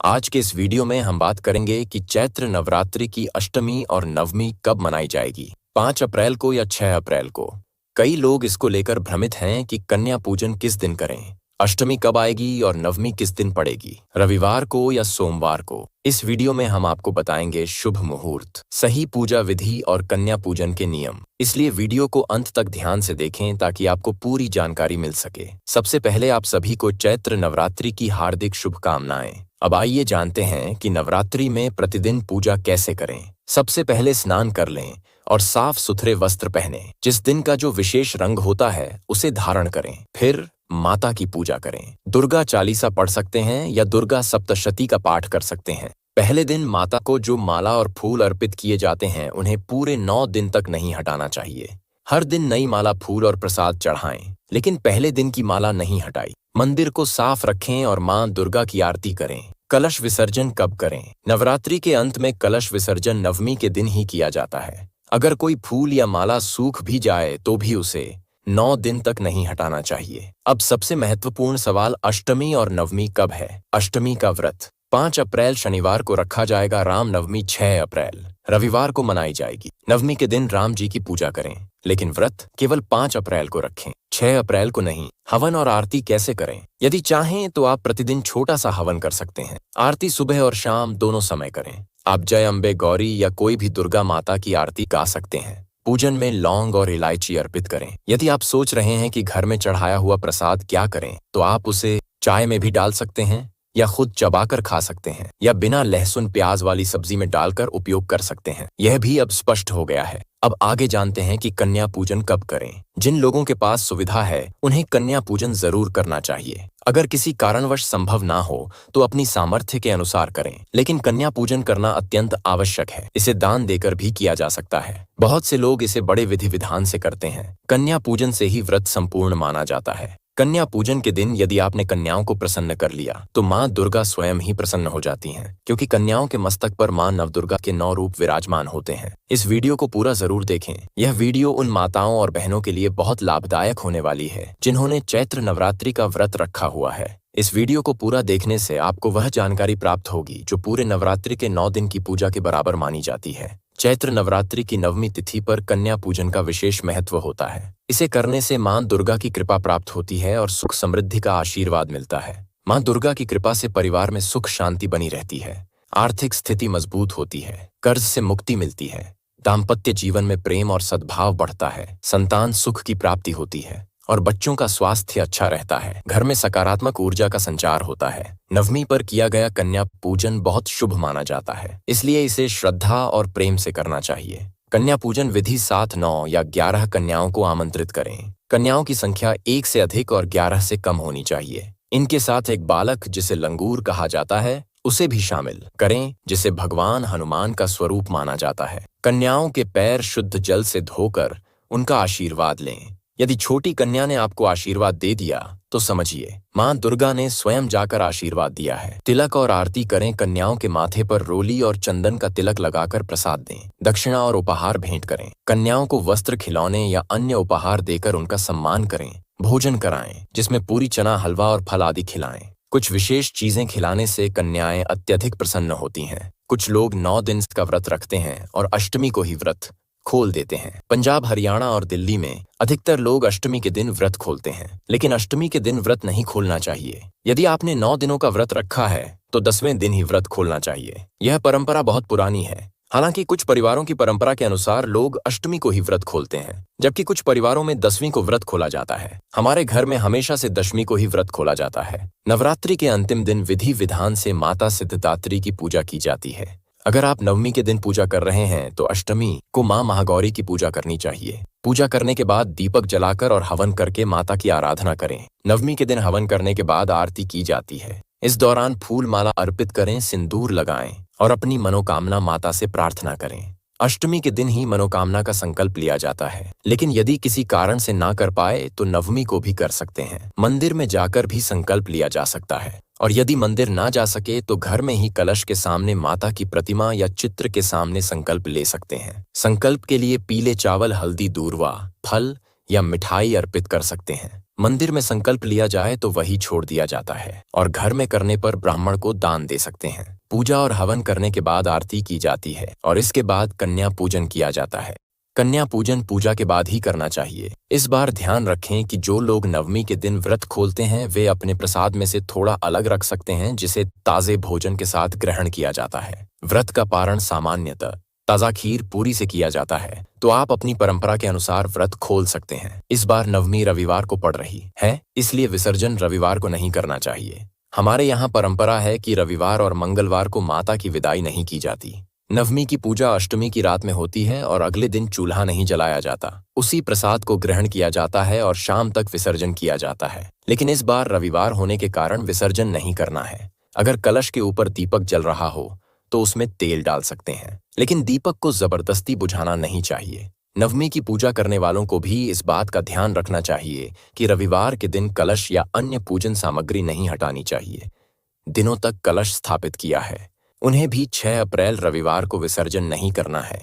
आज के इस वीडियो में हम बात करेंगे कि चैत्र नवरात्रि की अष्टमी और नवमी कब मनाई जाएगी, 5 अप्रैल को या 6 अप्रैल को। कई लोग इसको लेकर भ्रमित हैं कि कन्या पूजन किस दिन करें, अष्टमी कब आएगी और नवमी किस दिन पड़ेगी, रविवार को या सोमवार को। इस वीडियो में हम आपको बताएंगे शुभ मुहूर्त, सही पूजा विधि और कन्या पूजन के नियम। इसलिए वीडियो को अंत तक ध्यान से देखें ताकि आपको पूरी जानकारी मिल सके। सबसे पहले आप सभी को चैत्र नवरात्रि की हार्दिक शुभकामनाएं। अब आइए जानते हैं कि नवरात्रि में प्रतिदिन पूजा कैसे करें। सबसे पहले स्नान कर लें और साफ सुथरे वस्त्र पहनें। जिस दिन का जो विशेष रंग होता है उसे धारण करें। फिर माता की पूजा करें। दुर्गा चालीसा पढ़ सकते हैं या दुर्गा सप्तशती का पाठ कर सकते हैं। पहले दिन माता को जो माला और फूल अर्पित किए जाते हैं उन्हें पूरे 9 दिन तक नहीं हटाना चाहिए। हर दिन नई माला, फूल और प्रसाद चढ़ाएं, लेकिन पहले दिन की माला नहीं हटाई। मंदिर को साफ रखें और मां दुर्गा की आरती करें। कलश विसर्जन कब करें? नवरात्रि के अंत में कलश विसर्जन नवमी के दिन ही किया जाता है। अगर कोई फूल या माला सूख भी जाए तो भी उसे 9 दिन तक नहीं हटाना चाहिए। अब सबसे महत्वपूर्ण सवाल, अष्टमी और नवमी कब है? अष्टमी का व्रत 5 अप्रैल शनिवार को रखा जाएगा। राम नवमी 6 अप्रैल रविवार को मनाई जाएगी। नवमी के दिन राम जी की पूजा करें, लेकिन व्रत केवल 5 अप्रैल को रखें, 6 अप्रैल को नहीं। हवन और आरती कैसे करें? यदि चाहें तो आप प्रतिदिन छोटा सा हवन कर सकते हैं। आरती सुबह और शाम दोनों समय करें। आप जय अम्बे गौरी या कोई भी दुर्गा माता की आरती गा सकते हैं। पूजन में लौंग और इलायची अर्पित करें। यदि आप सोच रहे हैं कि घर में चढ़ाया हुआ प्रसाद क्या करें, तो आप उसे चाय में भी डाल सकते हैं या खुद चबाकर खा सकते हैं, या बिना लहसुन प्याज वाली सब्जी में डालकर उपयोग कर सकते हैं। यह भी अब स्पष्ट हो गया है। अब आगे जानते हैं कि कन्या पूजन कब करें। जिन लोगों के पास सुविधा है उन्हें कन्या पूजन जरूर करना चाहिए। अगर किसी कारणवश संभव ना हो तो अपनी सामर्थ्य के अनुसार करें, लेकिन कन्या पूजन करना अत्यंत आवश्यक है। इसे दान देकर भी किया जा सकता है। बहुत से लोग इसे बड़े विधि विधान से करते हैं। कन्या पूजन से ही व्रत संपूर्ण माना जाता है। कन्या पूजन के दिन यदि आपने कन्याओं को प्रसन्न कर लिया तो मां दुर्गा स्वयं ही प्रसन्न हो जाती हैं, क्योंकि कन्याओं के मस्तक पर मां नवदुर्गा के 9 रूप विराजमान होते हैं। इस वीडियो को पूरा जरूर देखें। यह वीडियो उन माताओं और बहनों के लिए बहुत लाभदायक होने वाली है जिन्होंने चैत्र नवरात्रि का व्रत रखा हुआ है। इस वीडियो को पूरा देखने से आपको वह जानकारी प्राप्त होगी जो पूरे नवरात्रि के 9 दिन की पूजा के बराबर मानी जाती है। चैत्र नवरात्रि की नवमी तिथि पर कन्या पूजन का विशेष महत्व होता है। इसे करने से मां दुर्गा की कृपा प्राप्त होती है और सुख समृद्धि का आशीर्वाद मिलता है। मां दुर्गा की कृपा से परिवार में सुख शांति बनी रहती है, आर्थिक स्थिति मजबूत होती है, कर्ज से मुक्ति मिलती है, दाम्पत्य जीवन में प्रेम और सद्भाव बढ़ता है, संतान सुख की प्राप्ति होती है और बच्चों का स्वास्थ्य अच्छा रहता है। घर में सकारात्मक ऊर्जा का संचार होता है। नवमी पर किया गया कन्या पूजन बहुत शुभ माना जाता है, इसलिए इसे श्रद्धा और प्रेम से करना चाहिए। कन्या पूजन विधि 7, 9 या 11 कन्याओं को आमंत्रित करें। कन्याओं की संख्या 1 से अधिक और 11 से कम होनी चाहिए। इनके साथ एक बालक जिसे लंगूर कहा जाता है उसे भी शामिल करें, जिसे भगवान हनुमान का स्वरूप माना जाता है। कन्याओं के पैर शुद्ध जल से धोकर उनका आशीर्वाद लें। यदि छोटी कन्या ने आपको आशीर्वाद दे दिया तो समझिए मां दुर्गा ने स्वयं जाकर आशीर्वाद दिया है। तिलक और आरती करें। कन्याओं के माथे पर रोली और चंदन का तिलक लगाकर प्रसाद दें। दक्षिणा और उपहार भेंट करें। कन्याओं को वस्त्र, खिलौने या अन्य उपहार देकर उनका सम्मान करें। भोजन कराएं, जिसमें पूरी, चना, हलवा और फल आदि खिलाएं। कुछ विशेष चीजें खिलाने से कन्याएं अत्यधिक प्रसन्न होती हैं। कुछ लोग 9 दिन का व्रत रखते हैं और अष्टमी को ही व्रत खोल देते हैं। पंजाब, हरियाणा और दिल्ली में अधिकतर लोग अष्टमी के दिन व्रत खोलते हैं, लेकिन अष्टमी के दिन व्रत नहीं खोलना चाहिए। यदि आपने 9 दिनों का व्रत रखा है तो 10वें दिन ही व्रत खोलना चाहिए। यह परंपरा बहुत पुरानी है। हालांकि कुछ परिवारों की परंपरा के अनुसार लोग अष्टमी को ही व्रत खोलते हैं, जबकि कुछ परिवारों में 10वीं को व्रत खोला जाता है। हमारे घर में हमेशा से 10वीं को ही व्रत खोला जाता है। नवरात्रि के अंतिम दिन विधि विधान से माता सिद्धिदात्री की पूजा की जाती है। अगर आप नवमी के दिन पूजा कर रहे हैं तो अष्टमी को मां महागौरी की पूजा करनी चाहिए। पूजा करने के बाद दीपक जलाकर और हवन करके माता की आराधना करें। नवमी के दिन हवन करने के बाद आरती की जाती है। इस दौरान फूल माला अर्पित करें, सिंदूर लगाएं और अपनी मनोकामना माता से प्रार्थना करें। अष्टमी के दिन ही मनोकामना का संकल्प लिया जाता है, लेकिन यदि किसी कारण से ना कर पाए तो नवमी को भी कर सकते हैं। मंदिर में जाकर भी संकल्प लिया जा सकता है, और यदि मंदिर ना जा सके तो घर में ही कलश के सामने माता की प्रतिमा या चित्र के सामने संकल्प ले सकते हैं। संकल्प के लिए पीले चावल, हल्दी, दूर्वा, फल या मिठाई अर्पित कर सकते हैं। मंदिर में संकल्प लिया जाए तो वही छोड़ दिया जाता है और घर में करने पर ब्राह्मण को दान दे सकते हैं। पूजा और हवन करने के बाद आरती की जाती है और इसके बाद कन्या पूजन किया जाता है। कन्या पूजन पूजा के बाद ही करना चाहिए। इस बार ध्यान रखें कि जो लोग नवमी के दिन व्रत खोलते हैं वे अपने प्रसाद में से थोड़ा अलग रख सकते हैं, जिसे ताजे भोजन के साथ ग्रहण किया जाता है। व्रत का पारण सामान्यतः ताजा खीर पूरी से किया जाता है, तो आप अपनी परंपरा के अनुसार व्रत खोल सकते हैं। इस बार नवमी रविवार को पड़ रही है, इसलिए विसर्जन रविवार को नहीं करना चाहिए। हमारे यहाँ परंपरा है कि रविवार और मंगलवार को माता की विदाई नहीं की जाती। नवमी की पूजा अष्टमी की रात में होती है और अगले दिन चूल्हा नहीं जलाया जाता। उसी प्रसाद को ग्रहण किया जाता है और शाम तक विसर्जन किया जाता है। लेकिन इस बार रविवार होने के कारण विसर्जन नहीं करना है। अगर कलश के ऊपर दीपक जल रहा हो तो उसमें तेल डाल सकते हैं, लेकिन दीपक को जबरदस्ती बुझाना नहीं चाहिए। नवमी की पूजा करने वालों को भी इस बात का ध्यान रखना चाहिए कि रविवार के दिन कलश या अन्य पूजन सामग्री नहीं हटानी चाहिए। दिनों तक कलश स्थापित किया है, उन्हें भी 6 अप्रैल रविवार को विसर्जन नहीं करना है,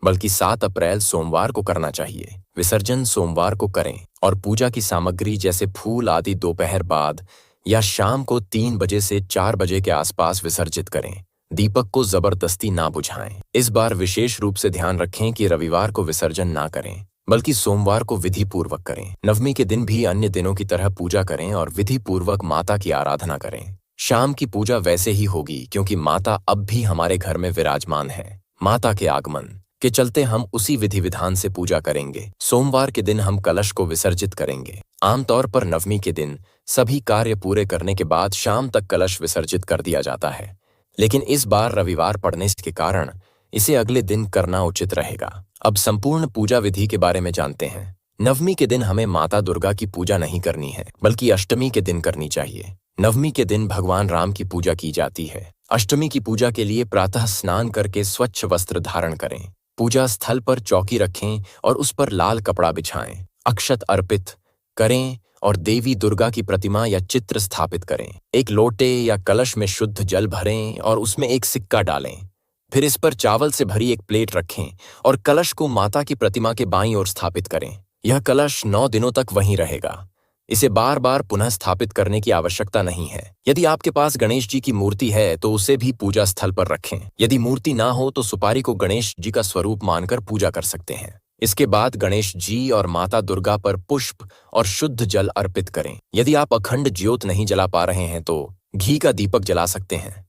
बल्कि 7 अप्रैल सोमवार को करना चाहिए। विसर्जन सोमवार को करें और पूजा की सामग्री जैसे फूल आदि दोपहर बाद या शाम को 3 बजे से 4 बजे के आसपास विसर्जित करें। दीपक को जबरदस्ती ना बुझाएं। इस बार विशेष रूप से ध्यान रखें कि रविवार को विसर्जन ना करें, बल्कि सोमवार को विधि पूर्वक करें। नवमी के दिन भी अन्य दिनों की तरह पूजा करें और विधि पूर्वक माता की आराधना करें। शाम की पूजा वैसे ही होगी क्योंकि माता अब भी हमारे घर में विराजमान है। माता के आगमन के चलते हम उसी विधि विधान से पूजा करेंगे। सोमवार के दिन हम कलश को विसर्जित करेंगे। आमतौर पर नवमी के दिन सभी कार्य पूरे करने के बाद शाम तक कलश विसर्जित कर दिया जाता है, लेकिन इस बार रविवार पड़ने के कारण इसे अगले दिन करना उचित रहेगा। अब संपूर्ण पूजा विधि के बारे में जानते हैं। नवमी के दिन हमें माता दुर्गा की पूजा नहीं करनी है, बल्कि अष्टमी के दिन करनी चाहिए। नवमी के दिन भगवान राम की पूजा की जाती है। अष्टमी की पूजा के लिए प्रातः स्नान करके स्वच्छ वस्त्र धारण करें। पूजा स्थल पर चौकी रखें और उस पर लाल कपड़ा बिछाएं। अक्षत अर्पित करें और देवी दुर्गा की प्रतिमा या चित्र स्थापित करें। एक लोटे या कलश में शुद्ध जल भरें और उसमें एक सिक्का डालें। फिर इस पर चावल से भरी एक प्लेट रखें और कलश को माता की प्रतिमा के बाईं ओर स्थापित करें। यह कलश 9 दिनों तक वहीं रहेगा। इसे बार बार पुनः स्थापित करने की आवश्यकता नहीं है। यदि आपके पास गणेश जी की मूर्ति है तो उसे भी पूजा स्थल पर रखें। यदि मूर्ति ना हो तो सुपारी को गणेश जी का स्वरूप मानकर पूजा कर सकते हैं। इसके बाद गणेश जी और माता दुर्गा पर पुष्प और शुद्ध जल अर्पित करें। यदि आप अखंड ज्योत नहीं जला पा रहे हैं तो घी का दीपक जला सकते हैं।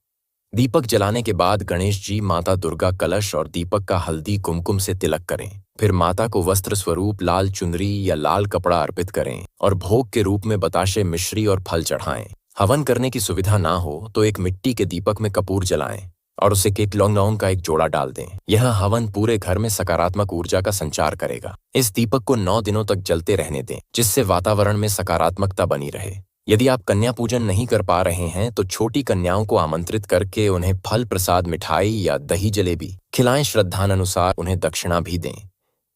दीपक जलाने के बाद गणेश जी, माता दुर्गा, कलश और दीपक का हल्दी कुमकुम से तिलक करें। फिर माता को वस्त्र स्वरूप लाल चुनरी या लाल कपड़ा अर्पित करें और भोग के रूप में बताशे, मिश्री और फल चढ़ाएं। हवन करने की सुविधा ना हो तो एक मिट्टी के दीपक में कपूर जलाएं और उसे केटलोंगनोंग का एक जोड़ा डाल दें। यह हवन पूरे घर में सकारात्मक ऊर्जा का संचार करेगा। इस दीपक को 9 दिनों तक जलते रहने दें, जिससे वातावरण में सकारात्मकता बनी रहे। यदि आप कन्या पूजन नहीं कर पा रहे हैं तो छोटी कन्याओं को आमंत्रित करके उन्हें फल, प्रसाद, मिठाई या दही जलेबी खिलाएं। श्रद्धानुसार उन्हें दक्षिणा भी दें।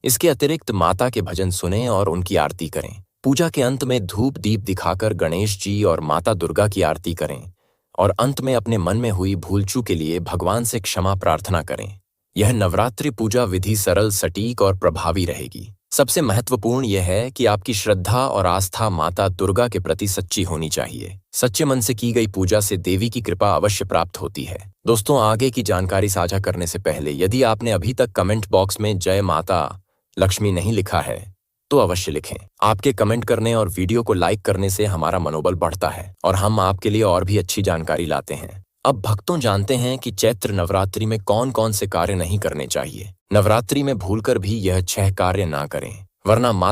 इसके अतिरिक्त माता के भजन सुनें और उनकी आरती करें। पूजा के अंत में धूप दीप दिखाकर गणेश जी और माता दुर्गा की आरती करें और अंत में अपने मन में हुई भूल चूक के लिए भगवान से क्षमा प्रार्थना करें। यह नवरात्रि पूजा विधि सरल, सटीक और प्रभावी रहेगी। सबसे महत्वपूर्ण यह है कि आपकी श्रद्धा और आस्था माता दुर्गा के प्रति सच्ची होनी चाहिए। सच्चे मन से की गई पूजा से देवी की कृपा अवश्य प्राप्त होती है। दोस्तों, आगे की जानकारी साझा करने से पहले यदि आपने अभी तक कमेंट बॉक्स में जय माता लक्ष्मी नहीं लिखा है तो अवश्य लिखें। आपके कमेंट करने और वीडियो को लाइक करने से हमारा मनोबल बढ़ता है और हम आपके लिए और भी अच्छी जानकारी लाते हैं। अब भक्तों, जानते हैं कि चैत्र नवरात्रि में कौन कौन से कार्य नहीं करने चाहिए। नवरात्रि में भूलकर भी यह 6 कार्य ना करें, वरना माता